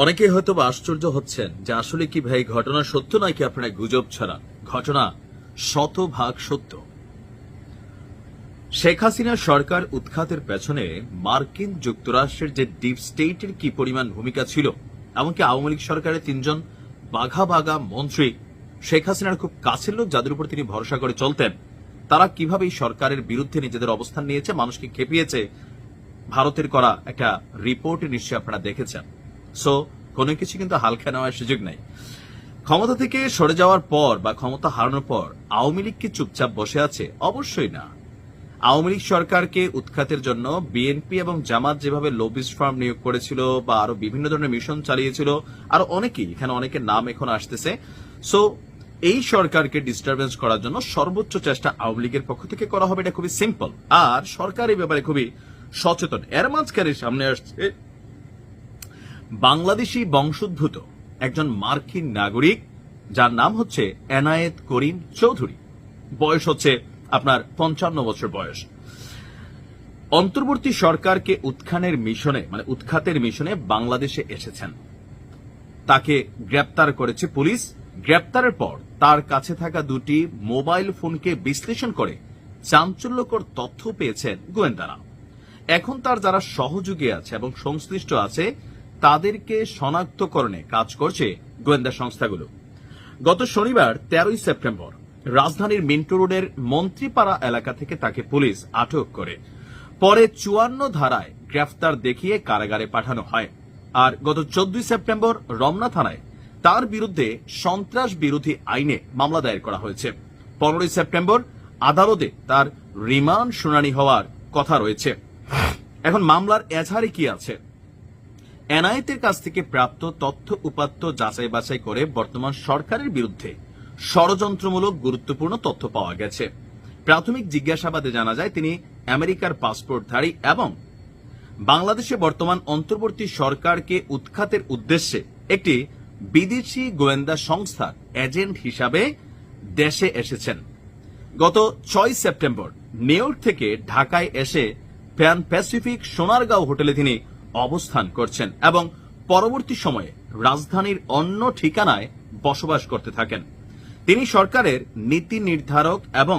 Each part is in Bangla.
অনেকেই হয়তো আশ্চর্য হচ্ছেন যে আসলে কি ভাই ঘটনা সত্য নাকি আপনারা গুজব ছড়ান। ঘটনা শতভাগ সত্য। শেখ হাসিনার সরকার উৎখাতের পেছনে মার্কিন যুক্তরাষ্ট্রের যে ডিপ স্টেটের কি পরিমাণ ভূমিকা ছিল, এমনকি আওয়ামী লীগ সরকারের 3 জন বাঘা বাঘা মন্ত্রী শেখ হাসিনার খুব কাছের লোক, যাদের উপর তিনি ভরসা করে চলতেন, তারা কিভাবে এই সরকারের বিরুদ্ধে নিজেদের অবস্থান নিয়েছে, মানুষকে খেপিয়েছে, ভারতের করা একটা রিপোর্টে নিশ্চয়ই আপনারা দেখেছেন। সো কোনো কিছু কিন্তু হালকা নেওয়ার সুযোগ নাই। ক্ষমতা থেকে সরে যাওয়ার পর বা ক্ষমতা হারানোর পর আওয়ামী লীগ কি চুপচাপ বসে আছে? অবশ্যই না। আওয়ামী লীগ সরকারকে উৎখাতের জন্য বিএনপি এবং জামাত যেভাবে লবিস্ট ফার্ম নিয়োগ করেছিল বা আরো বিভিন্ন ধরনের মিশন চালিয়েছিল, আরো অনেকেই, এখানে অনেকের নাম এখন আসতেছে। সো এই সরকারকে ডিস্টারবেন্স করার জন্য সর্বোচ্চ চেষ্টা আওয়ামী লীগের পক্ষ থেকে করা হবে, এটা খুবই সিম্পল। আর সরকার এই ব্যাপারে খুবই সচেতন। এর মাঝখানে সামনে আসছে বাংলাদেশি বংশোদ্ভূত একজন মার্কিন নাগরিক, যার নাম হচ্ছে এনায়েত করিম চৌধুরী। বয়স হচ্ছে আপনার 55 বছর বয়স। অন্তর্বর্তী সরকারকে উৎখাতের মিশনে বাংলাদেশে এসেছেন। তাকে গ্রেপ্তার করেছে পুলিশ। গ্রেপ্তারের পর তার কাছে থাকা 2টি মোবাইল ফোনকে বিশ্লেষণ করে চাঞ্চল্যকর তথ্য পেয়েছেন গোয়েন্দারা। এখন তার যারা সহযোগী আছে এবং সংশ্লিষ্ট আছে, তাদেরকে শনাক্তকরণে কাজ করছে গোয়েন্দা সংস্থাগুলো। গত শনিবার 13 সেপ্টেম্বর রাজধানীর মিন্টো রোডের মন্ত্রীপাড়া এলাকা থেকে তাকে পুলিশ আটক করে পরে 54 ধারায় গ্রেফতার দেখিয়ে কারাগারে পাঠানো হয়। আর গত 14 সেপ্টেম্বর রমনা থানায় তার বিরুদ্ধে সন্ত্রাস বিরোধী আইনে মামলা দায়ের করা হয়েছে। 15 সেপ্টেম্বর আদালতে তার রিমান্ড শুনানি হওয়ার কথা রয়েছে। এখন মামলার এজাহারে কি আছে? এনআইএর কাছ থেকে প্রাপ্ত তথ্য উপাত্ত যাচাই বাছাই করে বর্তমান সরকারের বিরুদ্ধে ষড়যন্ত্রমূলক গুরুত্বপূর্ণ তথ্য পাওয়া গেছে। প্রাথমিক জিজ্ঞাসাবাদে জানা যায় তিনি আমেরিকার পাসপোর্টধারী এবং বাংলাদেশে বর্তমান অন্তর্বর্তী সরকারকে উৎখাতের উদ্দেশ্যে একটি বিদেশি গোয়েন্দা সংস্থার এজেন্ট হিসাবে দেশে এসেছেন। গত 6 সেপ্টেম্বর নিউ ইয়র্ক থেকে ঢাকায় এসে প্যান প্যাসিফিক সোনারগাঁও হোটেলে তিনি অবস্থান করছেন এবং পরবর্তী সময়ে রাজধানীর অন্য ঠিকানায় বসবাস করতে থাকেন। তিনি সরকারের নীতি নির্ধারক এবং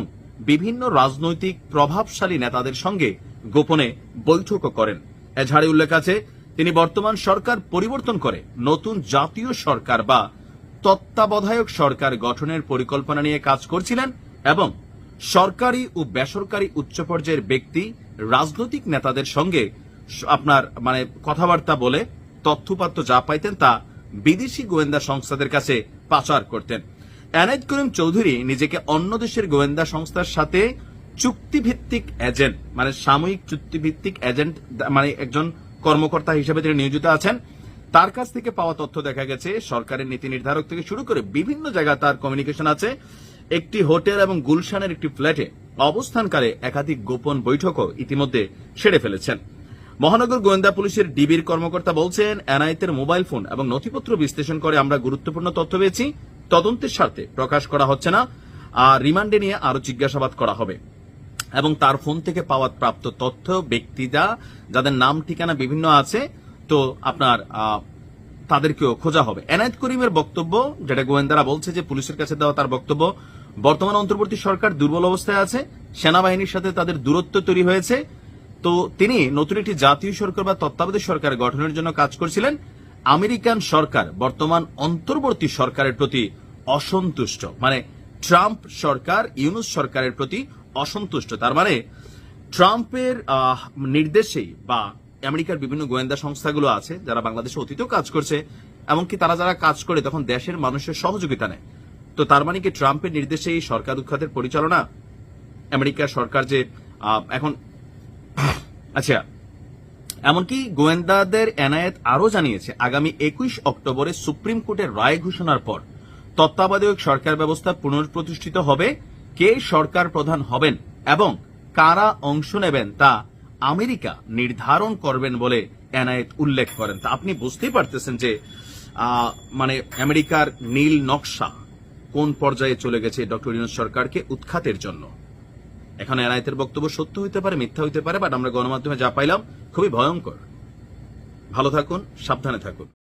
বিভিন্ন রাজনৈতিক প্রভাবশালী নেতাদের সঙ্গে গোপনে বৈঠকও করেন। এজাহারে উল্লেখ আছে তিনি বর্তমান সরকার পরিবর্তন করে নতুন জাতীয় সরকার বা তত্ত্বাবধায়ক সরকার গঠনের পরিকল্পনা নিয়ে কাজ করছিলেন এবং সরকারি ও বেসরকারি উচ্চ পর্যায়ের ব্যক্তি, রাজনৈতিক নেতাদের সঙ্গে কথাবার্তা বলে তথ্যপাত্র যা পাইতেন তা বিদেশি গোয়েন্দা সংস্থাদের কাছে পাচার করতেন। এনায়েত করিম চৌধুরী নিজেকে অন্য দেশের গোয়েন্দা সংস্থার সাথে চুক্তিভিত্তিক এজেন্ট, সাময়িক চুক্তিভিত্তিক এজেন্ট, একজন কর্মকর্তা হিসেবে তিনি নিয়োজিত আছেন। তার কাছ থেকে পাওয়া তথ্য দেখা গেছে সরকারের নীতি নির্ধারক থেকে শুরু করে বিভিন্ন জায়গায় তার কমিউনিকেশন আছে। একটি হোটেল এবং গুলশানের একটি ফ্ল্যাটে অবস্থানকালে একাধিক গোপন বৈঠকও ইতিমধ্যে সেরে ফেলেছেন। মহানগর গোয়েন্দা পুলিশের ডিবির কর্মকর্তা বলছেন, এনআইএর মোবাইল ফোন এবং নথিপত্র বিশ্লেষণ করে আমরা গুরুত্বপূর্ণ তথ্য পেয়েছি। তদন্তের স্বার্থে প্রকাশ করা হচ্ছে না, আর রিমান্ডে নিয়ে আরো জিজ্ঞাসাবাদ করা হবে এবং তার ফোন থেকে পাওয়া প্রাপ্ত তথ্য, ব্যক্তিরা যাদের নাম ঠিকানা বিভিন্ন আছে, তো তাদেরকেও খোঁজা হবে। এনায়েত করিমের বক্তব্য, যেটা গোয়েন্দারা বলছে যে পুলিশের কাছে দেওয়া তার বক্তব্য, বর্তমান অন্তর্বর্তী সরকার দুর্বল অবস্থায় আছে, সেনাবাহিনীর সাথে তাদের দূরত্ব তৈরি হয়েছে। তো তিনি নতুন একটি জাতীয় সরকার বা তত্ত্বাবধায়ক সরকার গঠনের জন্য কাজ করছিলেন। আমেরিকান সরকার বর্তমান অন্তর্বর্তী সরকারের প্রতি অসন্তুষ্ট, ট্রাম্প সরকার ইউনূস সরকারের প্রতি অসন্তুষ্ট। তার ট্রাম্পের নির্দেশেই বা আমেরিকার বিভিন্ন গোয়েন্দা সংস্থাগুলো আছে যারা বাংলাদেশে অতীতেও কাজ করছে, এমনকি তারা যারা কাজ করে তখন দেশের মানুষের সহযোগিতা নেয়। তো তার কি ট্রাম্পের নির্দেশেই সরকার উৎখাতের পরিচালনা? আমেরিকার সরকার যে এখন এমনকি গোয়েন্দাদের এনায়েত আরো জানিয়েছে আগামী 21 অক্টোবরে সুপ্রিম কোর্টের রায় ঘোষণার পর তত্ত্বাবধায়ক সরকার ব্যবস্থা পুনঃপ্রতিষ্ঠিত হবে। কে সরকার প্রধান হবেন এবং কারা অংশ নেবেন তা আমেরিকা নির্ধারণ করবেন বলে এনায়েত উল্লেখ করেন। তা আপনি বুঝতেই পারতেছেন যে আমেরিকার নীল নকশা কোন পর্যায়ে চলে গেছে ডক্টর ইউনূস সরকারকে উৎখাতের জন্য। এখন এনায়েতের বক্তব্য সত্য হইতে পারে, মিথ্যা হইতে পারে, বাট আমরা গণমাধ্যমে যা পাইলাম খুবই ভয়ঙ্কর। ভালো থাকুন, সাবধানে থাকুন।